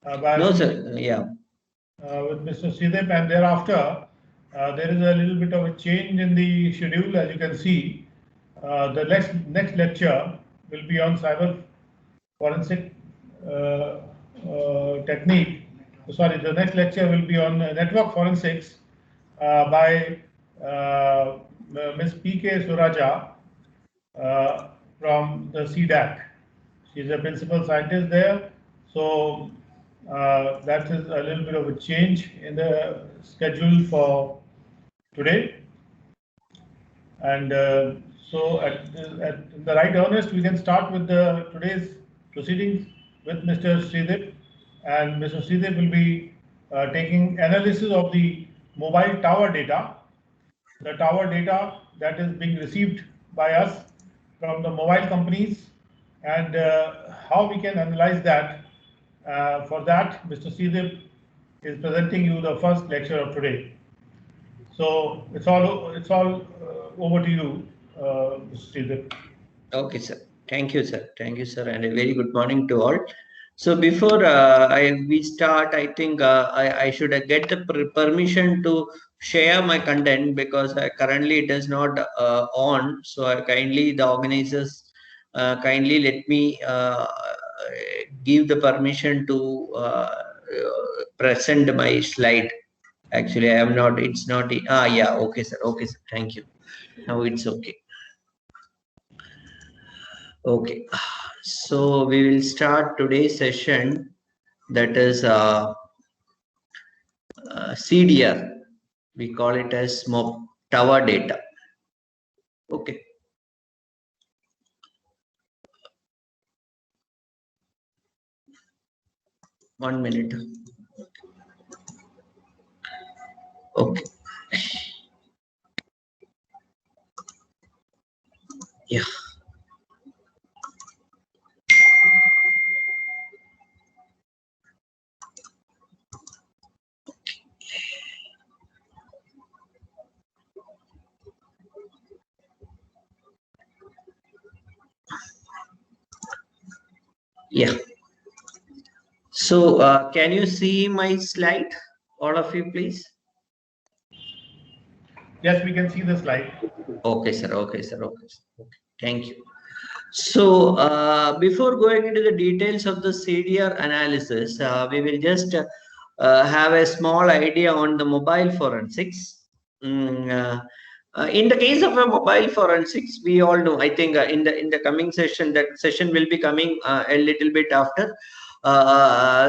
No, sir. Yeah. With Mr. Sridhar, and thereafter there is a little bit of a change in the schedule. As you can see, the next lecture will be on cyber forensic technique. Sorry, the next lecture will be on network forensics by Ms. P.K. Suraja from the CDAC. She's a principal scientist there. So that is a little bit of a change in the schedule for today. And so at the right earnest, we can start with today's proceedings with Mr. Sridhar. And Mr. Sridhar will be taking analysis of the mobile tower data, the tower data that is being received by us from the mobile companies, and how we can analyze that. For that, Mr. Sridhar is presenting you the first lecture of today. So it's all over to you, Mr. Sridhar. Okay, sir. Thank you, sir. Thank you, sir, and a very good morning to all. So before we start, I think I should get the permission to share my content, because currently it is not on. So kindly the organizers kindly let me give the permission to present my slide. Actually, I am not. It's not. Yeah. Okay, sir. Okay, sir. Thank you. Now it's okay. Okay, so we will start today's session, that is CDR. We call it as tower data. Okay. One minute. Okay. Yeah. Yeah. So can you see my slide, all of you, please? Yes, we can see the slide. Okay, sir. Okay, sir. Okay, sir. Okay. Thank you. So before going into the details of the CDR analysis, we will just have a small idea on the mobile forensics. In the case of a mobile forensics, we all know, I think in the coming session, that session will be coming a little bit after,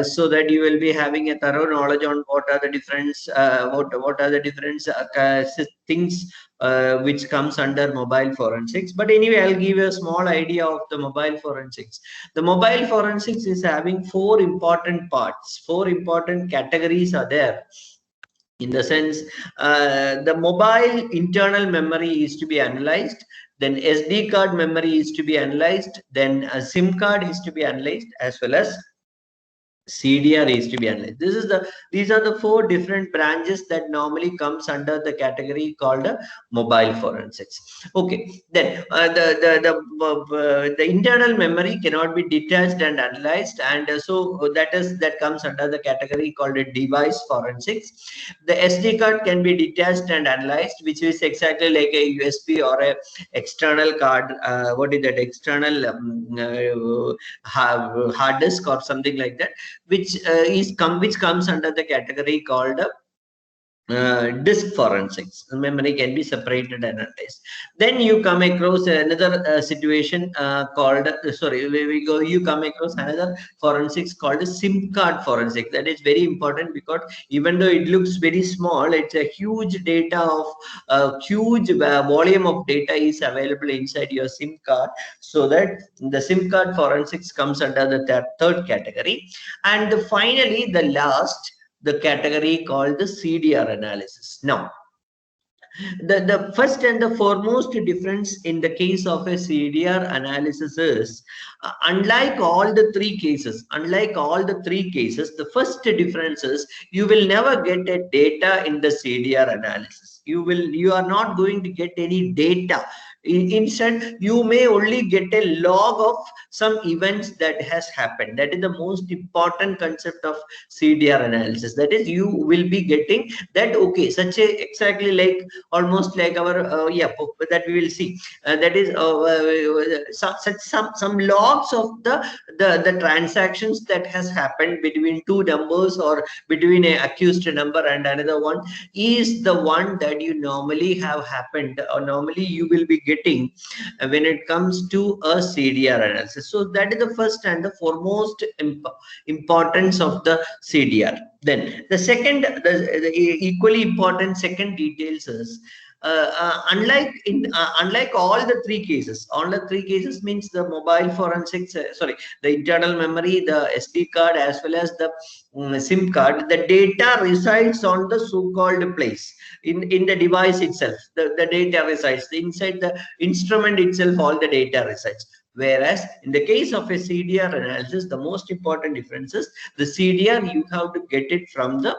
so that you will be having a thorough knowledge on what are the difference, what are the different things which comes under mobile forensics. But anyway, I'll give you a small idea of the mobile forensics. The mobile forensics is having four important parts, four important categories are there. In the sense, the mobile internal memory is to be analyzed, then SD card memory is to be analyzed, then a SIM card is to be analyzed, as well as CDR is to be analyzed. These are the four different branches that normally comes under the category called mobile forensics. Okay, then the internal memory cannot be detached and analyzed, and so that comes under the category called a device forensics. The SD card can be detached and analyzed, which is exactly like a USB or a external card. What is that? External hard disk or something like that, which comes under the category called disk forensics. The memory can be separated and analyzed. Then you come across another situation called you come across another forensics called SIM card forensics. That is very important, because even though it looks very small, it's a huge data of huge volume of data is available inside your SIM card. So that the SIM card forensics comes under the third category. And finally, the last, the category called the CDR analysis. Now, the first and the foremost difference in the case of a CDR analysis is, unlike all the three cases, the first difference is you will never get a data in the CDR analysis. You are not going to get any data. Instead, you may only get a log of some events that has happened. That is the most important concept of CDR analysis. That is, you will be getting that, okay, such a exactly like almost like our that we will see, that is some logs of the transactions that has happened between two numbers or between a accused number and another one, is the one that you normally have happened, or normally you will be getting when it comes to a CDR analysis. So that is the first and the foremost importance of the CDR. Then the second, the equally important second details is, unlike all the three cases means the mobile forensics, sorry, the internal memory, the SD card, as well as the SIM card, the data resides on the so-called place in the device itself. The data resides inside the instrument itself. All the data resides. Whereas in the case of a CDR analysis, the most important difference is the CDR you have to get it from the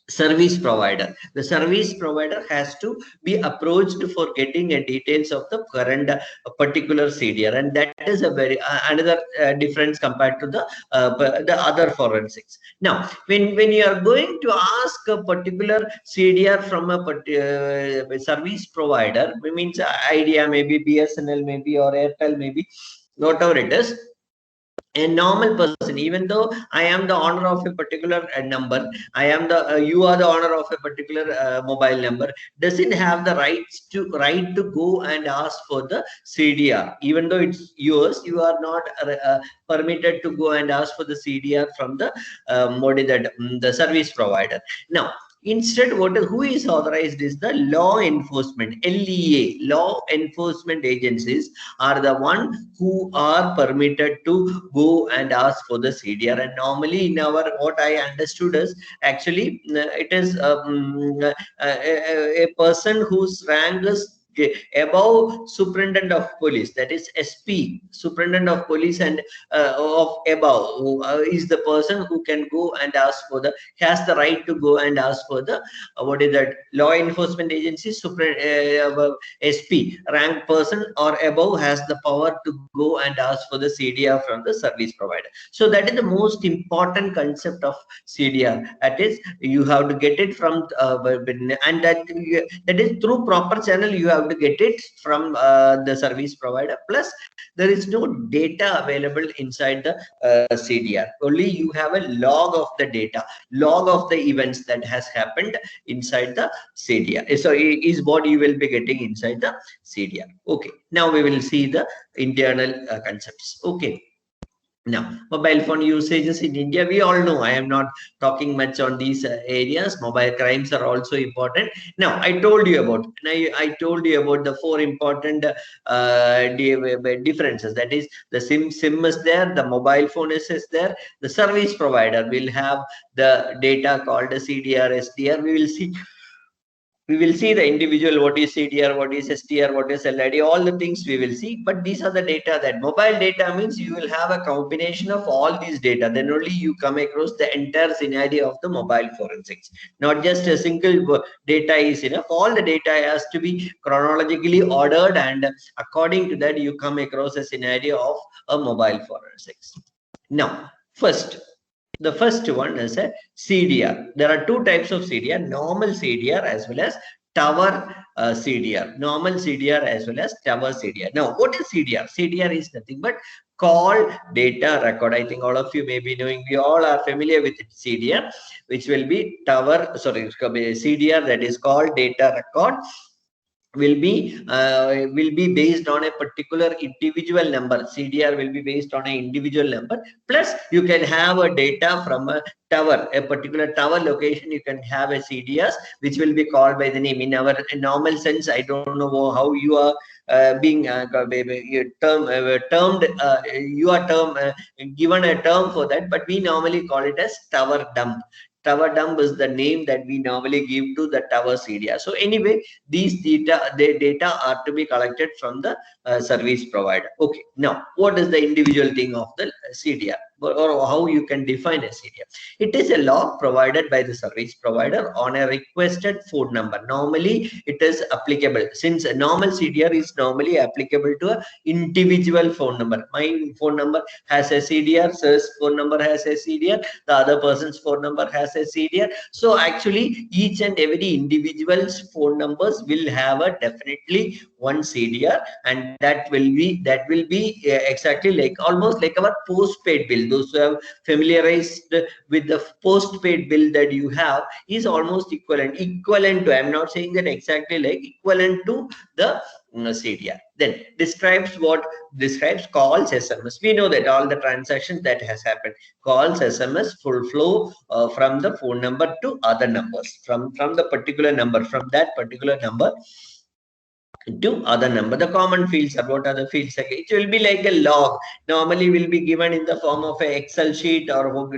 service provider. The service provider has to be approached for getting a details of the current particular CDR, and that is a very another difference compared to the other forensics. Now, when you are going to ask a particular CDR from a service provider, means Idea, maybe BSNL, maybe or Airtel, maybe whatever it is, a normal person, even though I am the owner of a particular number, I am the you are the owner of a particular mobile number, doesn't have the right to go and ask for the CDR. Even though it's yours, you are not permitted to go and ask for the CDR from the the service provider. Now, instead, who is authorized is the law enforcement, LEA, law enforcement agencies are the one who are permitted to go and ask for the CDR. And normally in our, what I understood is, actually it is a person whose rank is above superintendent of police, that is SP, superintendent of police, and of above, who is the person who can go and ask for the, has the right to go and ask for the what is that, law enforcement agency, SP rank person or above has the power to go and ask for the CDR from the service provider. So that is the most important concept of CDR. That is, you have to get it from and that is through proper channel. You have to get it from the service provider. Plus, there is no data available inside the CDR. Only you have a log of the data, log of the events that has happened inside the CDR. So is what you will be getting inside the CDR. Okay. Now we will see the internal concepts. Okay. Now, mobile phone usages in India, we all know. I am not talking much on these areas. Mobile crimes are also important. Now, I told you about the four important differences. That is, the SIM is there, the mobile phone is there, the service provider will have the data called a CDR, SDR. We will see the individual, what is CDR, what is STR, what is LID, all the things we will see. But these are the data. That mobile data means you will have a combination of all these data. Then only you come across the entire scenario of the mobile forensics. Not just a single data is enough. All the data has to be chronologically ordered, and according to that, you come across a scenario of a mobile forensics. Now, the first one is a CDR. There are two types of CDR, normal CDR as well as tower CDR. Normal CDR as well as tower CDR. Now, what is CDR? CDR is nothing but call data record. I think all of you may be knowing, we all are familiar with CDR, which will be CDR, that is called data record, will be based on a particular individual number. CDR will be based on an individual number. Plus, you can have a data from a tower, a particular tower location. You can have a CDRs, which will be called by the name. In our normal sense, I don't know how you are being given a term for that, but we normally call it as tower dump. Tower dump is the name that we normally give to the tower CDR. So anyway, these data are to be collected from the service provider. Okay, now what is the individual thing of the CDR, or how you can define a CDR? It is a log provided by the service provider on a requested phone number. Normally it is applicable, since a normal CDR is normally applicable to a individual phone number. My phone number has a CDR, sir's phone number has a CDR, the other person's phone number has a CDR. So actually each and every individual's phone numbers will have a definitely one CDR, and that will be exactly like, almost like our postpaid bill. Those who have familiarized with the postpaid bill that you have is almost equivalent to, I'm not saying that exactly like, equivalent to the CDR. Then describes calls, SMS. We know that all the transactions that has happened, calls, SMS, full flow from the phone number to other numbers, from the particular number, from that particular number to other number. The common fields are, what are the fields? It will be like a log. Normally will be given in the form of an Excel sheet, or will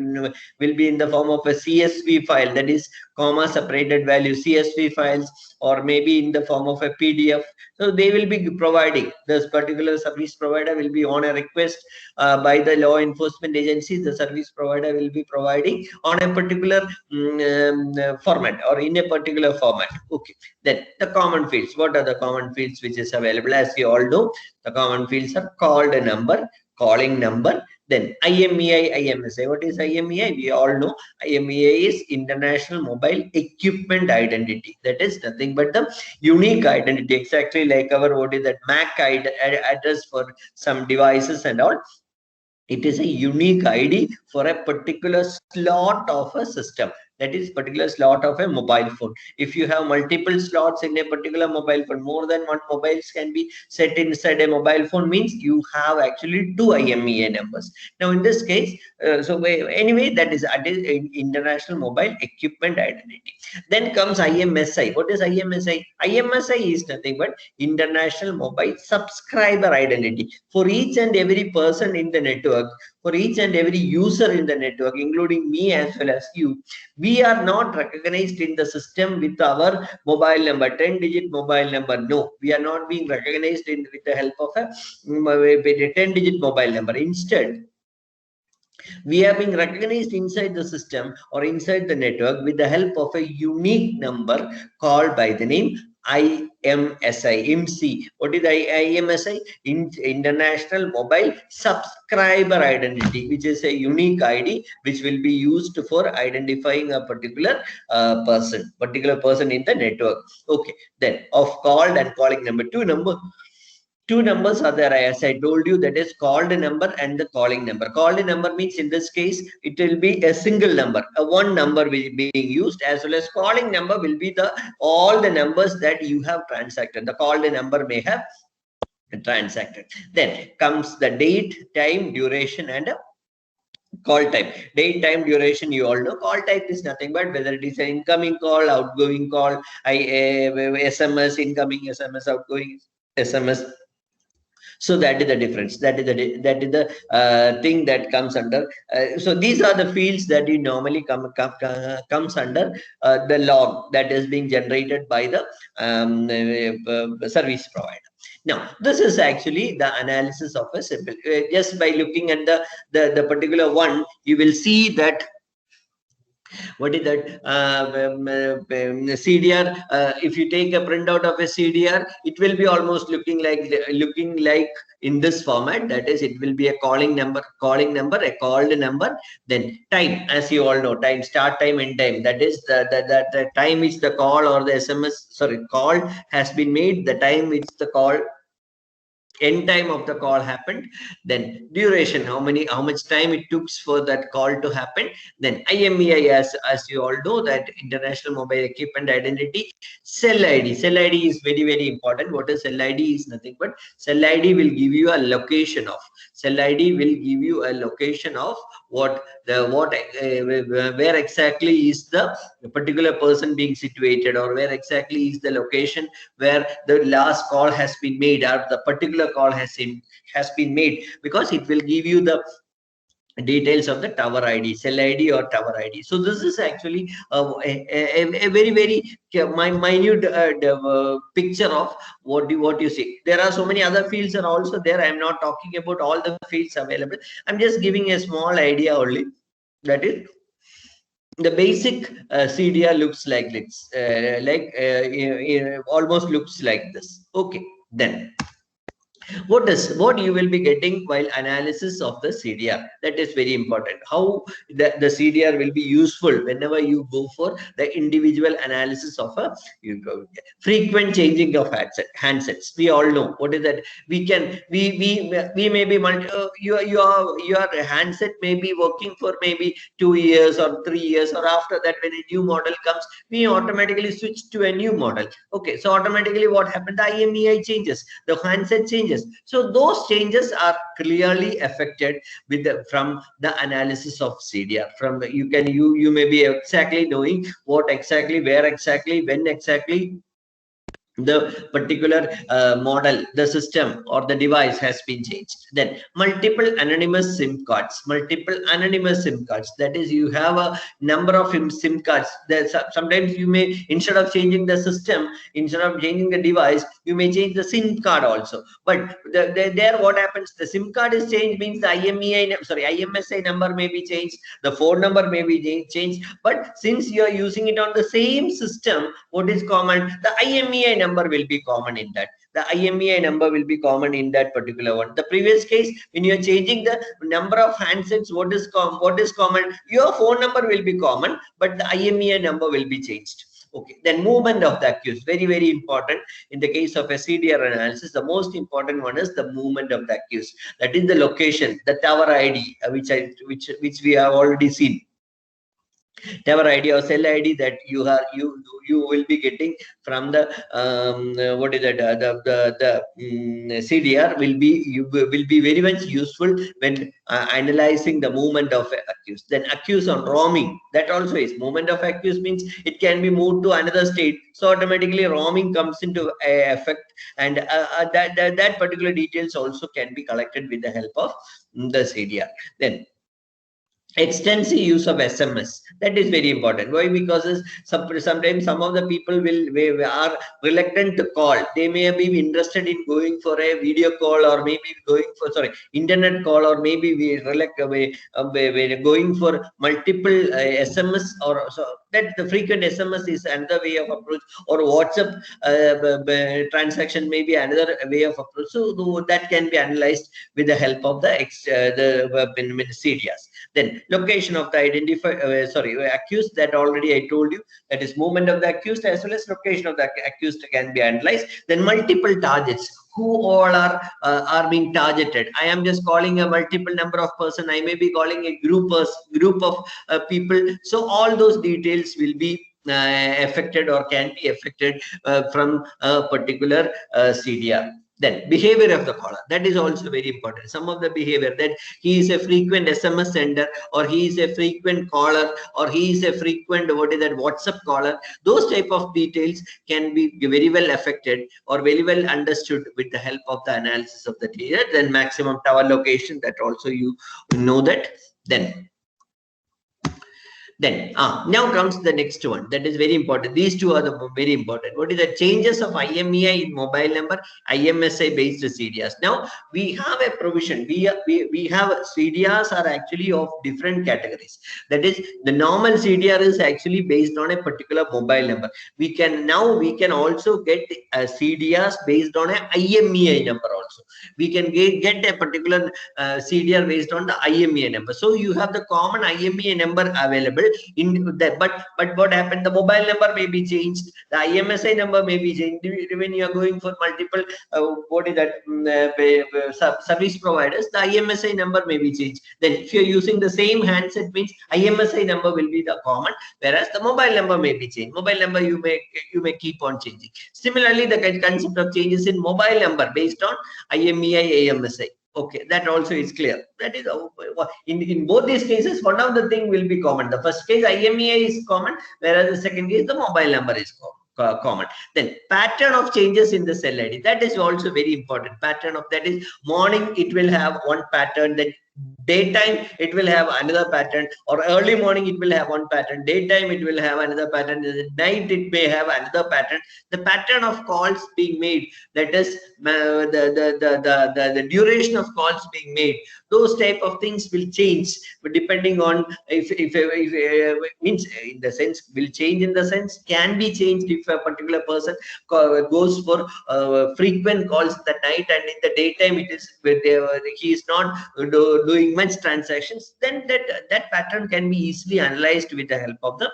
be in the form of a CSV file, that is comma separated value CSV files, or maybe in the form of a PDF. So they will be providing, this particular service provider will be on a request by the law enforcement agencies. The service provider will be providing on a particular format, or in a particular format. Okay, then the common fields. What are the common fields which is available? As you all know, the common fields are called number, calling number, then IMEI, IMSI. What is IMEI? We all know IMEI is International Mobile Equipment Identity. That is nothing but the unique identity, exactly like our, what is that, MAC address for some devices and all. It is a unique ID for a particular slot of a system, that is particular slot of a mobile phone. If you have multiple slots in a particular mobile phone, more than one mobiles can be set inside a mobile phone, means you have actually two IMEI numbers. Now in this case, anyway, that is International Mobile Equipment Identity. Then comes IMSI. What is IMSI? IMSI is nothing but International Mobile Subscriber Identity. For each and every person in the network, for each and every user in the network, including me as well as you, we are not recognized in the system with our mobile number, 10-digit mobile number. No, we are not being recognized with the help of a 10-digit mobile number. Instead, we are being recognized inside the system or inside the network with the help of a unique number called by the name IMSI. IMSI. What is IMSI? International Mobile Subscriber Identity, which is a unique ID which will be used for identifying a particular person in the network. Okay, then of called and calling number. Two numbers are there, as I told you, that is called number and the calling number. Called number means, in this case, it will be a single number, a one number will be being used, as well as calling number will be all the numbers that you have transacted. The called number may have transacted. Then comes the date, time, duration, and call type. Date, time, duration, you all know. Call type is nothing but whether it is an incoming call, outgoing call, SMS, incoming SMS, outgoing SMS. So that is the difference. That is the thing that comes under. So these are the fields that you normally comes under the log that is being generated by the service provider. Now, this is actually the analysis of a simple. Just by looking at the particular one, you will see that. What is that? CDR. If you take a printout of a CDR, it will be almost looking like in this format. That is, it will be a calling number, a called number. Then time, as you all know, time, start time, end time. That is the time which the call or the call has been made. The time which the call, end time of the call happened. Then duration, how much time it took for that call to happen. Then IMEI, as you all know, that International Mobile Equipment Identity. Cell ID is very, very important. What is cell ID? Is nothing but cell ID will give you a location of where exactly is the particular person being situated, or where exactly is the location where the last call has been made, or the particular call has been made, because it will give you the details of the tower ID, cell ID or tower ID. So this is actually a very minute picture of what you see. There are so many other fields are also there. I am not talking about all the fields available. I'm just giving a small idea only. That is the basic CDR looks like this, almost looks like this. Okay, then what you will be getting while analysis of the CDR, that is very important. How the CDR will be useful whenever you go for the individual analysis of a frequent changing of handsets. We all know what is that. We may be your handset may be working for maybe 2 years or 3 years, or after that when a new model comes, we automatically switch to a new model. Okay, so automatically what happened, the IMEI changes, the handset changes. So those changes are clearly affected with from the analysis of CDR. From you may be exactly knowing what exactly, where exactly, when exactly the particular model, the system or the device has been changed. Then multiple anonymous SIM cards, that is, you have a number of SIM cards. There's sometimes you may, instead of changing the system, instead of changing the device, you may change the SIM card also. But there what happens, the SIM card is changed means the IMSI number may be changed, the phone number may be changed. But since you are using it on the same system, what is common, the IMEI number will be common in that. The IMEI number will be common in that particular one. The previous case, when you are changing the number of handsets, what is common? Your phone number will be common, but the IMEI number will be changed. Okay, then movement of the accused, very important in the case of a CDR analysis. The most important one is the movement of the accused. That is the location, the tower ID, which we have already seen. Tower ID or cell ID that you will be getting from the what is that, CDR will be very much useful when analyzing the movement of accused. Then accused on roaming, that also is movement of accused, means it can be moved to another state, so automatically roaming comes into effect, and that particular details also can be collected with the help of the CDR. Then extensive use of SMS, that is very important. Why? Because sometimes some of the people are reluctant to call. They may be interested in going for a video call, or maybe going for internet call, or maybe going for multiple SMS, or so that the frequent SMS is another way of approach, or WhatsApp transaction may be another way of approach. So that can be analyzed with the help of the CDRs. Then location of the accused, that already I told you, that is movement of the accused as well as location of the accused can be analyzed. Then multiple targets, who all are being targeted. I am just calling a multiple number of person, I may be calling a group of people. So all those details will be affected or can be affected from a particular CDR. Then behavior of the caller, that is also very important. Some of the behavior, that he is a frequent SMS sender, or he is a frequent caller, or he is a frequent WhatsApp caller. Those type of details can be very well affected or very well understood with the help of the analysis of the data. Then maximum tower location, that also you know that. Then now comes the next one, that is very important. These two are the very important. What is the changes of IMEI in mobile number, IMSI based CDRs? Now we have a provision. We have CDRs are actually of different categories. That is, the normal CDR is actually based on a particular mobile number. We can also get CDRs based on a IMEI number also. We can get a particular CDR based on the IMEI number. So you have the common IMEI number available in that, but what happened, the mobile number may be changed, the IMSI number may be changed when you are going for multiple service providers. The IMSI number may be changed. Then if you are using the same handset, means IMSI number will be the common, whereas the mobile number may be changed. Mobile number you may keep on changing. Similarly, the concept of changes in mobile number based on IMEI, AMSI. Okay, that also is clear. That is in both these cases, one of the thing will be common. The first case IMEI is common, whereas the second case the mobile number is common. Then pattern of changes in the cell ID, that is also very important. Pattern of, that is, morning it will have one pattern, then Daytime it will have another pattern, or early morning it will have one pattern. Daytime it will have another pattern. At night it may have another pattern. The pattern of calls being made, that is the duration of calls being made, those type of things will change depending on if means in the sense will change, in the sense can be changed if a particular person goes for frequent calls in the night, and in the daytime it is he is not doing much transactions, then that pattern can be easily analyzed with the help of the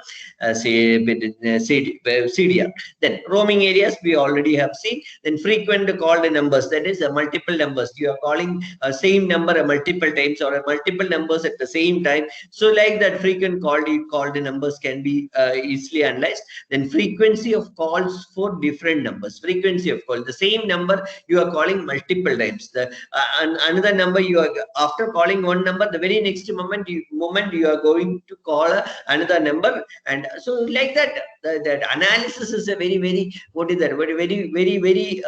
CDR. Then roaming areas we already have seen. Then frequent called numbers, that is multiple numbers. You are calling same number multiple times, or multiple numbers at the same time. So like that, frequent called numbers can be easily analyzed. Then frequency of calls for different numbers. Frequency of call, the same number you are calling multiple times. The another number you are, after calling one number, the very next moment you are going to call another number, and so like that. That analysis is a very what is that? Very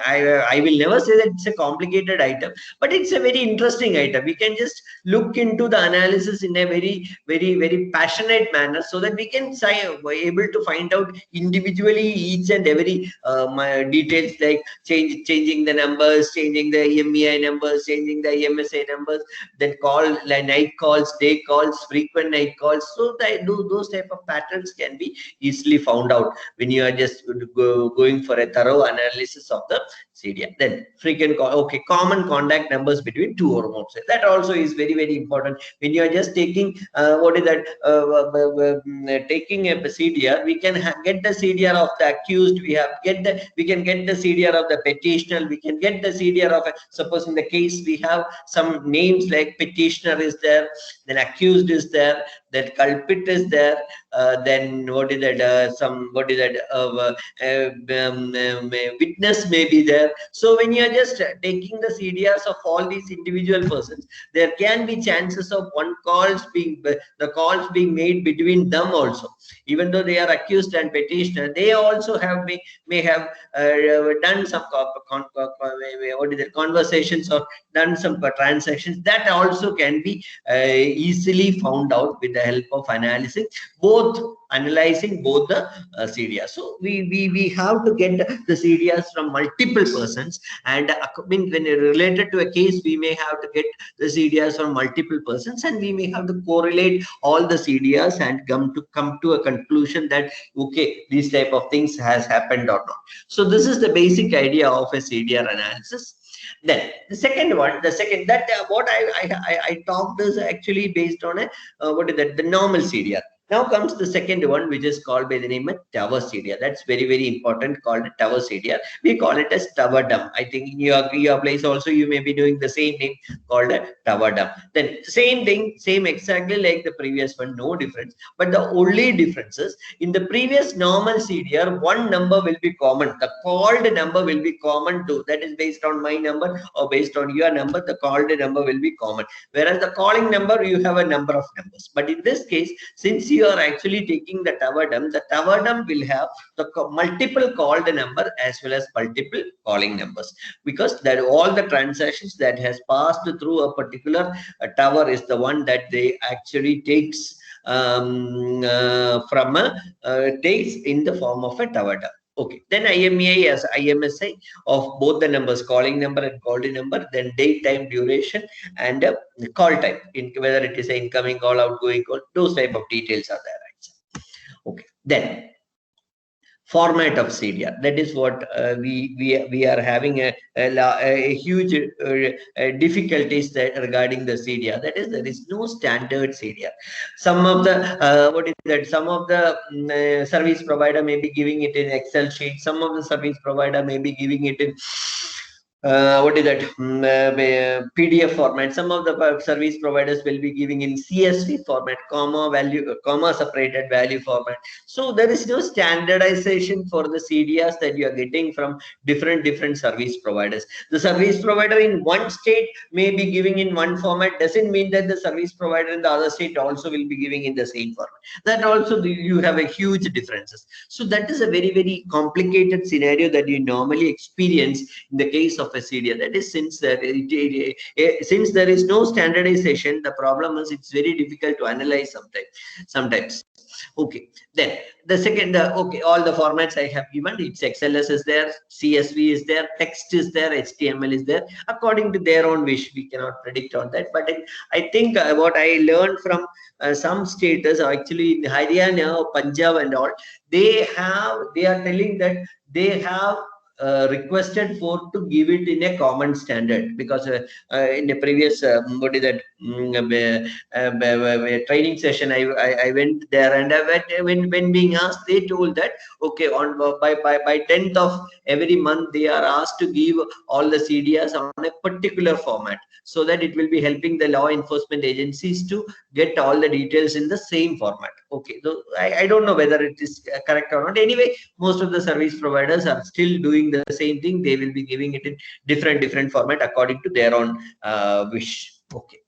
I will never say that it's a complicated item, but it's a very interesting item. We can just look into the analysis in a very passionate manner, so that we can able to find out individually each and every details, like changing the numbers, changing the EMEI numbers, changing the EMSA numbers, then like night calls, day calls, frequent night calls. So that those type of patterns can be easily found out when you are just going for a thorough analysis of the CDR. Then frequent call, okay, common contact numbers between two or more. That also is very important when you are just taking what is that taking a CDR. We can get the CDR of the accused, we can get the CDR of the petitioner, we can get the CDR of suppose in the case we have some names like petitioner is there, then accused is there, that culprit is there, then what is that witness may be there. So when you are just taking the CDRs of all these individual persons, there can be chances of the calls being made between them also, even though they are accused and petitioner. They also may have done some conversations or done some transactions. That also can be easily found out with the help of analyzing both the CDRs. So we have to get the CDRs from multiple persons, and when related to a case, we may have to get the CDRs from multiple persons, and we may have to correlate all the CDRs and come to a conclusion that okay, these type of things has happened or not. So this is the basic idea of a CDR analysis. Then the second that what I talked is actually based on a what is that, the normal CDR. Now comes the second one, which is called by the name of tower CDR. That's very important, called a tower CDR. We call it as tower dump. I think in your place also you may be doing the same name, called a tower dump. Then same thing, same exactly like the previous one, no difference. But the only difference is in the previous normal CDR, one number will be common. The called number will be common too. That is based on my number or based on your number. The called number will be common. Whereas the calling number, you have a number of numbers. But in this case, since you are actually taking the tower dump will have the multiple called number as well as multiple calling numbers, because that all the transactions that has passed through a particular tower is the one that they actually takes takes in the form of a tower dump. Okay, then IMEI as IMSI of both the numbers, calling number and called number, then date, time, duration, and call type, whether it is an incoming call, outgoing call, those type of details are there. Right? Okay, then format of CDR. That is what we are having a huge difficulties regarding the CDR. That is, there is no standard CDR. Some of the what is that? Some of the service provider may be giving it in Excel sheet. Some of the service provider may be giving it in what is that, PDF format. Some of the service providers will be giving in CSV format, comma separated value format. So there is no standardization for the CDRs that you are getting from different service providers. The service provider in one state may be giving in one format, doesn't mean that the service provider in the other state also will be giving in the same format. That also you have a huge differences. So that is a very complicated scenario that you normally experience in the case of of a CDR. That is, since since there is no standardization, the problem is it's very difficult to analyze sometimes. Okay, then the second, okay, all the formats I have given, it's XLS is there, CSV is there, text is there, HTML is there, according to their own wish. We cannot predict on that, but I think what I learned from some states, actually in Haryana, Punjab and all, they are telling that they have requested for to give it in a common standard, because in the previous what is that training session, I went there, and when being asked, they told that okay, on by 10th of every month they are asked to give all the CDRs on a particular format, so that it will be helping the law enforcement agencies to get all the details in the same format. Okay, so I don't know whether it is correct or not. Anyway, most of the service providers are still doing the same thing. They will be giving it in different format according to their own wish. Okay,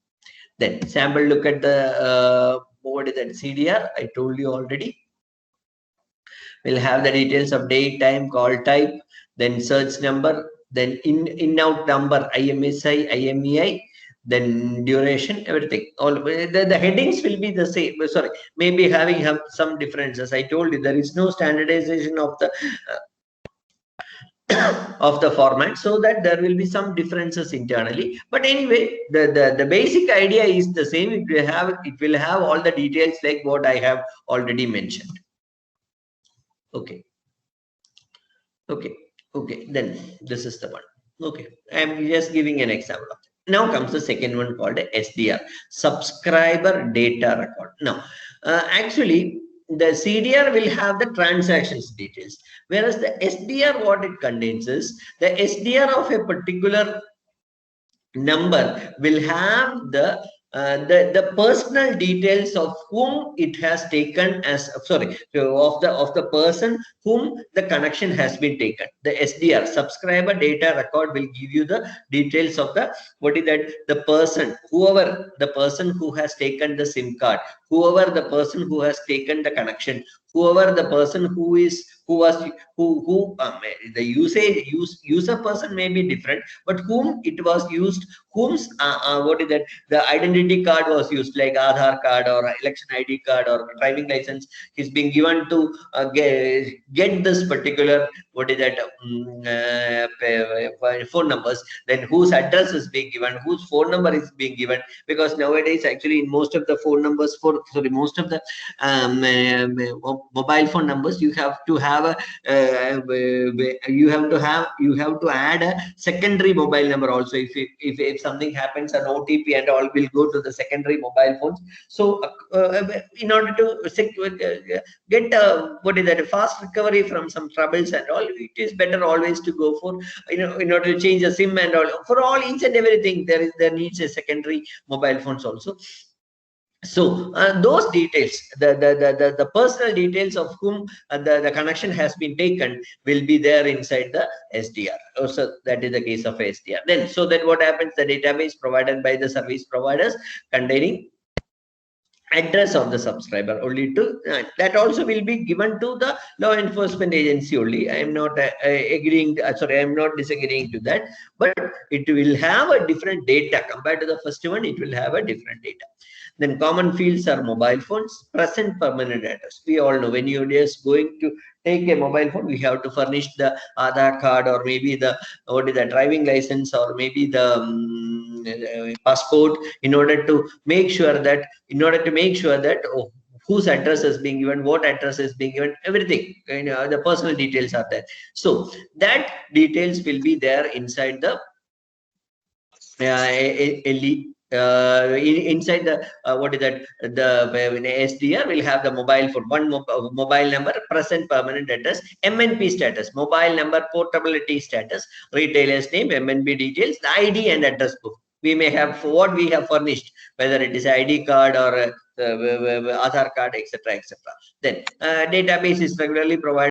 then sample look at the what is that CDR? I told you already. We'll have the details of date, time, call type, then search number, then in-out number, IMSI, IMEI, then duration, everything. All the headings will be the same. Sorry, maybe having some differences. I told you there is no standardization of the of the format, so that there will be some differences internally. But anyway, the basic idea is the same. It will have all the details like what I have already mentioned. Okay. Okay, then this is the one. Okay, I'm just giving an example of it. Now comes the second one called SDR, subscriber data record. Now actually the CDR will have the transactions details, whereas the SDR, what it contains is the SDR of a particular number will have the personal details of whom it has taken as, sorry, of the person whom the connection has been taken. The SDR, subscriber data record, will give you the details of the, what is that, the person, whoever the person who has taken the SIM card, whoever the person who has taken the connection, whoever the person who the user person may be different, but whom it was used, whom's what is that, the identity card was used, like Aadhaar card or election ID card or driving license is being given to get this particular, what is that, phone numbers, then whose address is being given, whose phone number is being given, because nowadays actually in most of the phone numbers most of the mobile phone numbers, you have to have you have to add a secondary mobile number also. If something happens, an OTP and all will go to the secondary mobile phones. So in order to get what is that, a fast recovery from some troubles and all, it is better always to go for, in order to change a SIM and all, for all each and everything, there needs a secondary mobile phones also. So those details, the personal details of whom the connection has been taken will be there inside the SDR. So that is the case of SDR. Then, so that what happens, the database provided by the service providers containing address of the subscriber only to that also will be given to the law enforcement agency only. I am not agreeing, sorry, I am not disagreeing to that, but it will have a different data compared to the first one. It will have a different data. Then common fields are mobile phones, present permanent address. We all know when you're just going to take a mobile phone, we have to furnish the Aadhaar card, or maybe the, what is the, driving license, or maybe the passport, in order to make sure that oh, whose address is being given, what address is being given, everything, the personal details are there. So that details will be there inside the inside the what is that, the SDR will have the mobile phone, one mobile number, present permanent address, MNP status, mobile number, portability status, retailer's name, MNP details, the ID and address book. We may have what we have furnished, whether it is ID card or Aadhaar card, etc., etc. Then database is regularly provided